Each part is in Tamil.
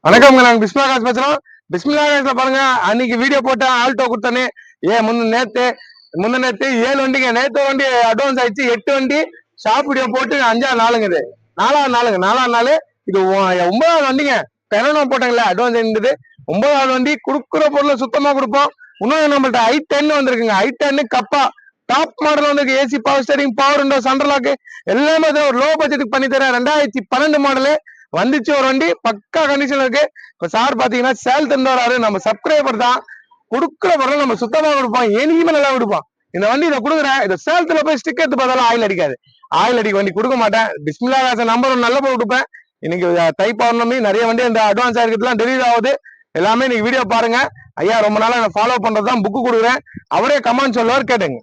வணக்கம், நாங்க பிஸ்மிலா காசு பேசுறோம். பிஸ்மிலா காசுல பாருங்க, அன்னைக்கு வீடியோ போட்டேன், ஆல்டோ கொடுத்தானே. நேத்து 7 வண்டிங்க. நேத்து வண்டி அட்வான்ஸ் ஆயிடுச்சு. 8 வண்டி ஷாப் வீடியோ போட்டு 5ஆவது நாளுங்க. இது 4ஆவது நாள். இது 9வது வண்டிங்க. பெனோ போட்டாங்கல்ல, அட்வான்ஸ் இருந்தது. 9வது வண்டி. கொடுக்குற பொருளை சுத்தமா கொடுப்போம். இன்னும் நம்மள்ட்ட i10 வந்திருக்குங்க. i10 கப்பா டாப் மாடல் வந்து AC power steering, power window, central lock எல்லாமே ஒரு லோ பட்ஜெட்டுக்கு பண்ணி தரேன். 2012 மாடலு வந்துச்சு. ஒரு வண்டி பக்கா கண்டிஷன் இருக்கு. இப்ப சார் பாத்தீங்கன்னா சேல் தந்து வராரு. நம்ம சப்ஸ்கிரைபர் தான். கொடுக்குற பொருள் நம்ம சுத்தமா கொடுப்போம். என்னைக்குமே நல்லா கொடுப்போம். இந்த வண்டி இதை கொடுக்குறேன். இதை சேலத்துல போய் ஸ்டிக்கர் எடுத்து பார்த்தாலும் ஆயில் அடிக்காது. ஆயில் அடிக்க வண்டி கொடுக்க மாட்டேன். பிஸ்மிலா காசு நம்பர் நல்ல பொருள் கொடுப்பேன். இன்னைக்கு தை பௌர்ணமி, நிறைய வண்டி இந்த அட்வான்ஸ் ஆகிறதுலாம் டெலிவரி ஆகுது. எல்லாமே இன்னைக்கு வீடியோ பாருங்க. ஐயா ரொம்ப நாளா நான் ஃபாலோ பண்றதுதான் புக்கு கொடுக்குறேன். அவரே கமெண்ட் சொல்லுவார், கேட்டுங்க.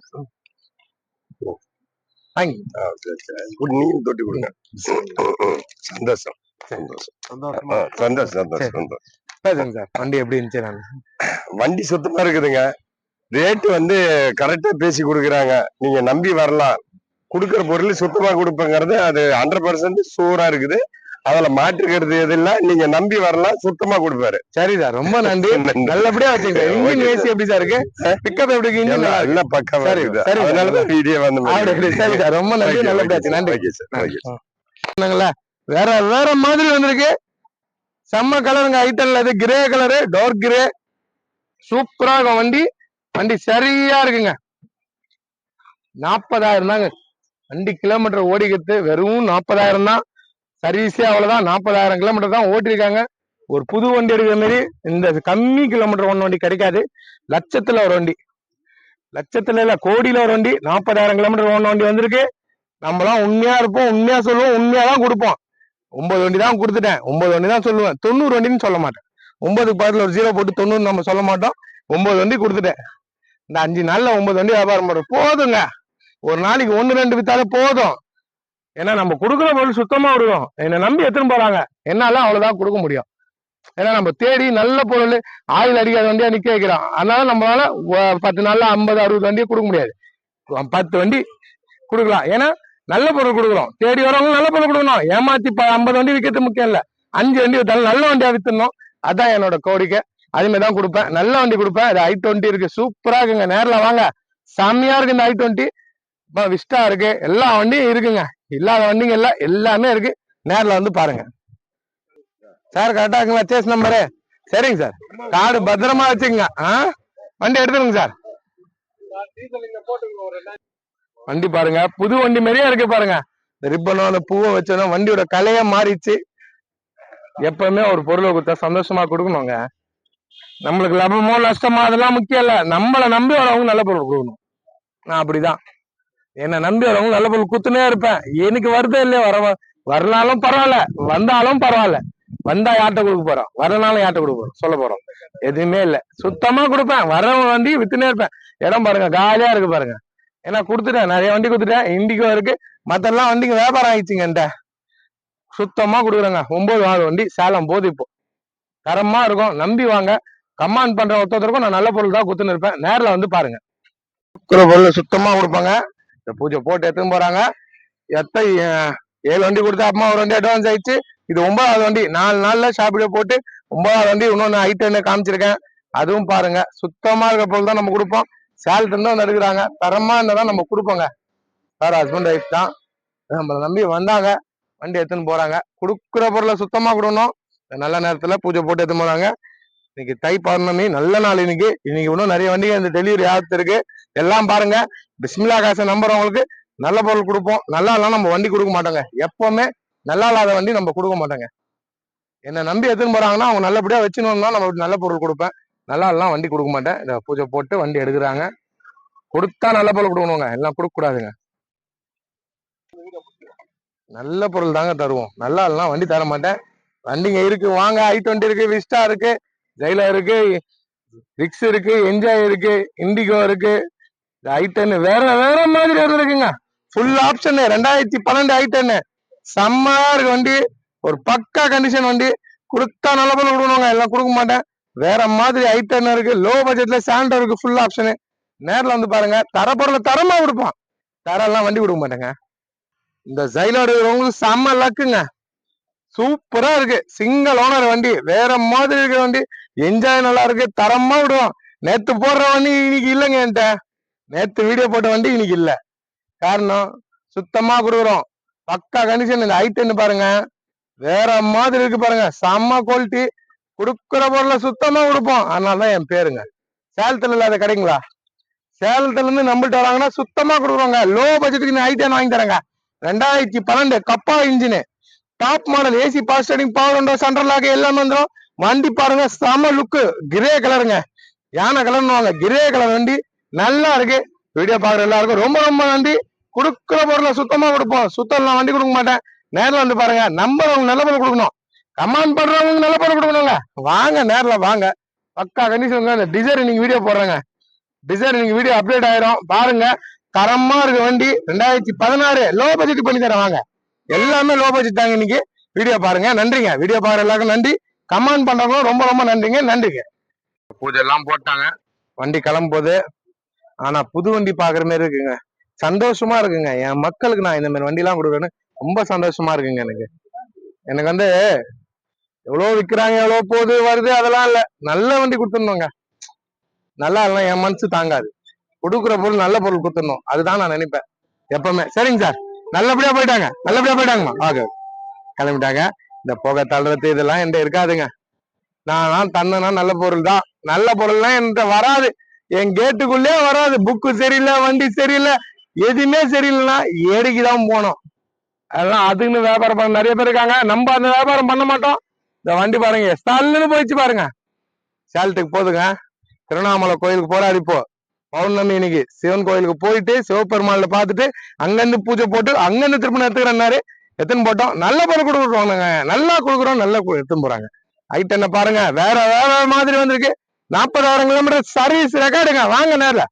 நீங்க தொட்டி கொடுங்க. சந்தோஷம். வண்டி எப்படி இருந்துச்சு? வண்டி சுத்தமா இருக்குதுங்க. ரேட்டு வந்து கரெக்டா பேசி கொடுக்குறாங்க. நீங்க நம்பி வரலாம். கொடுக்குற பொருள் சுத்தமா கொடுப்பங்கிறது அது 100% சூரா இருக்குது. அதுல மாற்றுக்கிறது எது இல்ல. நீங்க நம்பி வரலாம், சுத்தமா கொடுப்பாரு. சரி சார், ரொம்ப நன்றி. நல்லபடியா வச்சுங்க. இன்ஜின் ஏசி எப்படி சார் இருக்கு? பிக்கப் எப்படி இருக்கு? இன்ஜின் நல்லா பக்கமா இருக்குது. அதனாலதான் வீடியோ வந்து. சரி சார், ரொம்ப நன்றி. நல்லபடியா நன்றி. வேற வேற மாதிரி வந்திருக்கு. செம்ம கலருங்க. ஐட்டன்ல இது கிரே கலரு, டார்க் கிரே. சூப்பரா இருக்கும் வண்டி. வண்டி சரியா இருக்குங்க. 40,000 தாங்க வண்டி. கிலோமீட்டர் ஓடிக்கிறது வெறும் 40,000 தான். சர்வீஸே அவ்வளவுதான். 40,000 கிலோமீட்டர் தான் ஓட்டிருக்காங்க. ஒரு புது வண்டி எடுக்கிற மாதிரி இந்த கம்மி கிலோமீட்டர் ஒன்று வண்டி கிடைக்காது. லட்சத்துல ஒரு வண்டி, லட்சத்துல இல்ல கோடியில ஒரு வண்டி. 40,000 கிலோமீட்டர் ஒன்று வண்டி வந்திருக்கு. நம்மளாம் உண்மையா இருப்போம், உண்மையா சொல்லுவோம், உண்மையா தான் கொடுப்போம். 9 வண்டி தான் கொடுத்துட்டேன். 9 வண்டி தான் சொல்லுவேன். 90 வண்டின்னு சொல்ல மாட்டேன். 9க்கு பக்கத்துல ஒரு 0 போட்டு 90 நம்ம சொல்ல மாட்டோம். 9 வண்டி கொடுத்துட்டேன். இந்த 5 நாள்ல 9 வண்டி வியாபாரம் பண்ணுறோம். போதுங்க. ஒரு நாளைக்கு 1-2 வித்தாலே போதும். ஏன்னா நம்ம கொடுக்குற பொருள் சுத்தமா கொடுக்கும். என்னை நம்பி எடுத்துன்னு போறாங்க. என்னால அவ்வளவுதான் கொடுக்க முடியும். ஏன்னா நம்ம தேடி நல்ல பொருள், ஆயில் அடிக்காத வண்டியா நிக்க வைக்கிறோம். அதனால நம்மளால 10 நாள்ல 50-60 வண்டியை கொடுக்க முடியாது. 10 வண்டி கொடுக்கலாம். ஏன்னா நல்ல பொருள் கொடுக்குறோம். தேடி வரவங்க நல்ல பொருள் கொடுக்கணும். ஏமாத்தி 50 வண்டி விற்கிறது முக்கியம் இல்ல. 5 வண்டி வித்தாலும் நல்ல வண்டியா வித்துடணும். அதான் என்னோட கோரிக்கை. அதுமாதிரி தான் கொடுப்பேன். நல்ல வண்டி கொடுப்பேன். இது i20 இருக்கு. சூப்பரா இருக்குங்க. நேர்ல வாங்க. செம்மையா இருக்கு இந்த i20. விஸ்டா இருக்கு. எல்லா வண்டியும் இருக்குங்க. இல்லாத வண்டிங்க இல்ல, எல்லாமே இருக்கு. நேர்ல வந்து பாருங்க. சார் கரெக்டா இருக்குங்களா? Chassis number? சரிங்க சார். கார்டு பத்திரமா வச்சுக்கோங்க. வண்டி எடுத்துருங்க சார். வண்டி பாருங்க, புது வண்டி மாதிரியே இருக்கு பாருங்க. இந்த ரிப்பனும் அந்த பூவை வச்சதும் வண்டியோட கலையா மாறிடுச்சு. எப்பவுமே ஒரு பொருளை கொடுத்தா சந்தோஷமா கொடுக்கணுங்க. நம்மளுக்கு லாபமோ நஷ்டமோ அதெல்லாம் முக்கியம் இல்ல. நம்மளை நம்பி வரவங்க நல்ல பொருள் கொடுக்கணும். நான் அப்படிதான். என்னை நம்பி வரவங்க நல்ல பொருள் குத்துனே இருப்பேன். எனக்கு வருதே இல்லையா, வரனாலும் பரவாயில்ல, வந்தாலும் பரவாயில்ல. வந்தா யார்கிட்ட கொடுக்க போறோம், வரனாலும் யார்கிட்ட கொடுக்க போறோம், சொல்ல போறோம்? எதுவுமே இல்லை. சுத்தமா கொடுப்பேன். வர வண்டி வித்துனே இருப்பேன். இடம் பாருங்க, காலியா இருக்கு பாருங்க. ஏன்னா கொடுத்துட்டேன், நிறைய வண்டி கொடுத்துட்டேன். இண்டிகோ இருக்கு, மத்தெல்லாம் வண்டிக்கு வியாபாரம் ஆயிடுச்சுங்க. என்கிட்ட சுத்தமா கொடுக்குறேங்க. 9வது வண்டி சேலம் போது. இப்போ தரமா இருக்கும். நம்பி வாங்க. கமாண்ட் பண்ற ஒருத்தருக்கும் நான் நல்ல பொருள் தான் குத்துன்னு இருப்பேன். நேரில் வந்து பாருங்க. கொடுக்குற பொருள் சுத்தமா கொடுப்பாங்க. இந்த பூஜை போட்டு எடுத்துன்னு போறாங்க. 7 வண்டி கொடுத்தா அம்மா ஒரு வண்டி அட்வான்ஸ் ஆயிடுச்சு. இது 9வது வண்டி. 4 நாள்ல ஷாப்பிட போட்டு 9வது வண்டி. இன்னொன்னு i10 காமிச்சிருக்கேன். அதுவும் பாருங்க. சுத்தமா இருக்க பொருள் தான் நம்ம கொடுப்போம். சேலத்துல இருந்து வந்து எடுக்கிறாங்க. தரமா இருந்தாதான் நம்ம கொடுப்போங்க. சார் ஹஸ்பண்ட் ஒய்ஃப் தான். நம்மளை நம்பி வந்தாங்க, வண்டி எடுத்துன்னு போறாங்க. கொடுக்குற பொருளை சுத்தமா கொடுக்கணும். நல்ல நேரத்துல பூஜை போட்டு எடுத்துன்னு போறாங்க. இன்னைக்கு தை பௌர்ணமி, நல்ல நாள். இன்னைக்கு இன்னும் நிறைய வண்டிகள் இந்த டெலிவரி ஆகுது இருக்கு. எல்லாம் பாருங்க. பிஸ்மிலா காசை நம்பர் உங்களுக்கு நல்ல பொருள் கொடுப்போம். நல்லா இல்லாம நம்ம வண்டி கொடுக்க மாட்டோங்க. எப்பவுமே நல்லா இல்லாத வண்டி நம்ம கொடுக்க மாட்டோங்க. என்ன நம்பி எடுத்துன்னு போறாங்கன்னா அவங்க நல்லபடியா வச்சுன்னு நம்ம நல்ல பொருள் கொடுப்பேன். நல்லா எல்லாம் வண்டி கொடுக்க மாட்டேன். இந்த பூஜை போட்டு வண்டி எடுக்கிறாங்க. கொடுத்தா நல்ல பொருள் கொடுக்கணுங்க, எல்லாம் கொடுக்க கூடாதுங்க. நல்ல பொருள் தாங்க தருவோம். நல்லா எல்லாம் வண்டி தர மாட்டேன். வண்டிங்க இருக்கு, வாங்க. i20 இருக்கு, விஸ்டா இருக்கு, ஜெயிலா இருக்கு, ரிக்ஸ் இருக்கு, என்ஜாய் இருக்கு, இண்டிகோ இருக்கு, i10 வேற வேற மாதிரி இருக்குங்க. Full option. 2012 i10 செம்மையா இருக்கு வண்டி. ஒரு பக்கா கண்டிஷன் வண்டி. கொடுத்தா நல்ல பொருள் கொடுக்கணுங்க, எல்லாம் கொடுக்க மாட்டேன். வேற மாதிரி i10 இருக்கு. லோ பட்ஜெட்ல சாண்டோ இருக்கு. Full option. நேரில் வந்து பாருங்க. தர பொருளை தரமா கொடுப்பான். தரெல்லாம் வண்டி கொடுக்க மாட்டேங்க. இந்த ஜைலோடு உங்களுக்கு செம்ம லக்குங்க. சூப்பரா இருக்கு. சிங்கிள் ஓனர் வண்டி, வேற மாதிரி இருக்க வண்டி. என்ஜாய் நல்லா இருக்கு, தரமா விடுவோம். நேத்து போடுற வண்டி இன்னைக்கு இல்லைங்க என்கிட்ட. நேத்து வீடியோ போட்ட வண்டி இன்னைக்கு இல்ல. காரணம் சுத்தமா கொடுக்குறோம். பக்கா கண்டிஷன். இந்த ஐட்டன் பாருங்க, வேற மாதிரி இருக்கு பாருங்க. செம்ம குவாலிட்டி. கொடுக்குற பொருளை சுத்தமா கொடுப்போம். அதனாலதான் என் பேருங்க. சேலத்துல இல்லாத கிடைக்குங்களா? சேலத்துல இருந்து நம்மள்ட்ட வராங்கன்னா சுத்தமா கொடுக்குறோங்க. லோ பட்ஜெட்டுக்கு இந்த ஐட்டன் வாங்கி தரேங்க. 2012 Kappa engine, top model, AC, push starting, power window, central lock எல்லாமே வந்துடும். வண்டி பாருங்க, செம லுக்கு. கிரே கலருங்க, யானை கலர்னு கிரே கலர் வண்டி நல்லா இருக்கு. வீடியோ பாக்குற எல்லாருக்கும் ரொம்ப ரொம்ப நன்றி. கொடுக்குற பொருளை சுத்தமா கொடுப்போம். சுத்தம் வண்டி கொடுக்க மாட்டேன். நேரில் வந்து பாருங்க. நம்பர் நல்ல பொருள் கொடுக்கணும். கமெண்ட் பண்றவங்க நல்ல பொருள் கொடுக்கணுங்க. வாங்க, நேர்ல வாங்க. பக்கா கண்டிஷன். இந்த டிசைர் நீங்க வீடியோ போடுறேங்க. டிசைர் நீங்க வீடியோ அப்டேட் ஆயிரும் பாருங்க. தரமா இருக்கு வண்டி. 2016 லோ பட்ஜெட் பண்ணி தரேன் வாங்க. எல்லாமே லோ பட்ஜெட் தாங்க. இன்னைக்கு வீடியோ பாருங்க. நன்றிங்க. வீடியோ பாக்குற எல்லாருக்கும் நன்றி. கமெண்ட் பண்றவங்களும் ரொம்ப ரொம்ப நன்றிங்க. நன்றிங்க. பூஜை எல்லாம் போட்டாங்க, வண்டி கிளம்பும் போது. ஆனா புது வண்டி பாக்குற மாதிரி இருக்குங்க. சந்தோஷமா இருக்குங்க. என் மக்களுக்கு நான் இந்த மாதிரி வண்டி எல்லாம் கொடுக்குறேன்னு ரொம்ப சந்தோஷமா இருக்குங்க. எனக்கு வந்து எவ்வளவு விக்கிறாங்க, எவ்வளவு போகுது வருது அதெல்லாம் இல்ல. நல்ல வண்டி கொடுத்துடணுங்க. நல்லா இல்ல என் மனசு தாங்காது. கொடுக்குற பொருள் நல்ல பொருள் கொடுத்துடணும். அதுதான் நான் நினைப்பேன் எப்பவுமே. சரிங்க சார், நல்லபடியா போயிட்டாங்க. நல்லபடியா போயிட்டாங்கம்மா. ஆக கிளம்பிட்டாங்க. இந்த புகை தள்ளுறது இதெல்லாம் என்கிட்ட இருக்காதுங்க. நான் தந்தனா நல்ல பொருள் தான். நல்ல பொருள்லாம் என்கிட்ட வராது. என் கேட்டுக்குள்ளே வராது. புக்கு சரியில்லை, வண்டி சரியில்லை, எதுவுமே சரியில்லைன்னா ஏடிக்குதான் போனோம். அதெல்லாம் அதுக்குன்னு வியாபாரம் பண்ண நிறைய பேர் இருக்காங்க. நம்ம அந்த வியாபாரம் பண்ண மாட்டோம். இந்த வண்டி பாருங்க, ஸ்டால்னு போயிடுச்சு பாருங்க. சேலத்துக்கு போதுங்க. திருவண்ணாமலை கோயிலுக்கு போறாரு இப்போ. பௌர்ணமி இன்னைக்கு சிவன் கோயிலுக்கு போயிட்டு சிவபெருமாள்ல பாத்துட்டு அங்கிருந்து பூஜை போட்டு அங்கிருந்து திருப்பி எடுத்துக்கிறேன்னாரு. எத்தனை போட்டோம். நல்ல பொருள் கொடுக்குறோம். நல்லா கொடுக்குறோம். நல்லா எடுத்துன்னு போறாங்க. ஐட்டன் பாருங்க, வேற வேற மாதிரி வந்திருக்கு. 40,000 கிலோமீட்டர் சர்வீஸ் ரெக்கார்டுங்க. வாங்க நேர்ல.